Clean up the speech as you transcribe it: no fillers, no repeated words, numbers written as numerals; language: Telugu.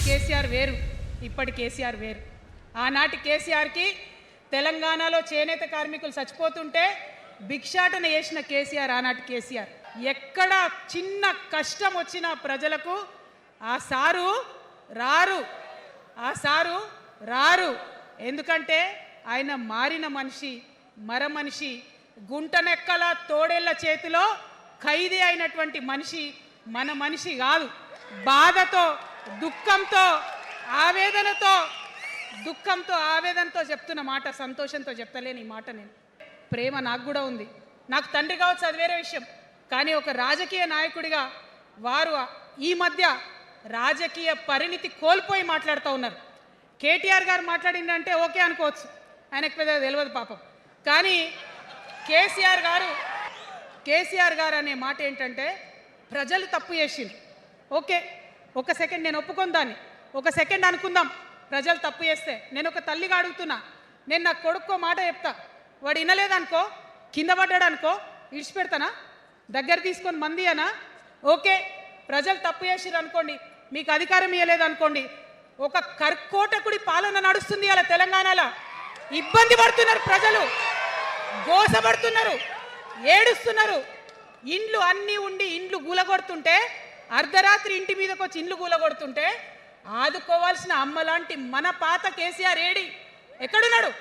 కేసీఆర్ వేరు, ఇప్పటి కేసీఆర్ వేరు. ఆనాటి కేసీఆర్కి తెలంగాణలో చేనేత కార్మికులు చచ్చిపోతుంటే భిక్షాటన చేసిన కేసీఆర్ ఆనాటి కేసీఆర్. ఎక్కడ చిన్న కష్టం వచ్చినా ప్రజలకు ఆ సారు రారు. ఎందుకంటే ఆయన మారిన మనిషి, మనిషి, గుంటనెక్కల తోడేళ్ల చేతిలో ఖైదీ అయినటువంటి మనిషి, మన మనిషి కాదు. బాధతో, దుఃఖంతో, ఆవేదనతో చెప్తున్న మాట, సంతోషంతో చెప్తలేని ఈ మాట. నేను ప్రేమ నాకు కూడా ఉంది, నాకు తండ్రి కావచ్చు, అది వేరే విషయం. కానీ ఒక రాజకీయ నాయకుడిగా వారు ఈ మధ్య రాజకీయ పరిణితి కోల్పోయి మాట్లాడుతూ ఉన్నారు. కేటీఆర్ గారు మాట్లాడిందంటే ఓకే అనుకోవచ్చు, ఆయనకు పెద్దగా తెలియదు పాపం. కానీ కేసీఆర్ గారు అనే మాట ఏంటంటే ప్రజలు తప్పు చేసిండ్రు. ఓకే, ఒక సెకండ్ నేను ఒప్పుకొని దాన్ని, ఒక సెకండ్ అనుకుందాం. ప్రజలు తప్పు చేస్తే నేను ఒక తల్లిగా అడుగుతున్నా, నేను నా కొడుకో మాట చెప్తా, వాడు వినలేదనుకో, కింద పడ్డాడు అనుకో, ఇడిచిపెడతానా? దగ్గర తీసుకొని మంది అనా? ఓకే, ప్రజలు తప్పు చేసిర్రు అనుకోండి, మీకు అధికారం ఇవ్వలేదు అనుకోండి, ఒక కర్కోటకుడి పాలన నడుస్తుంది అలా తెలంగాణలో. ఇబ్బంది పడుతున్నారు ప్రజలు, గోసపడుతున్నారు, ఏడుస్తున్నారు. ఇండ్లు అన్నీ ఉండి ఇండ్లు గూలగొడుతుంటే, అర్ధరాత్రి ఇంటి మీదకి వచ్చి ఇండ్లు గూలగొడుతుంటే ఆదుకోవాల్సిన అమ్మలాంటి మన పాత కేసీఆర్ ఎక్కడున్నాడు?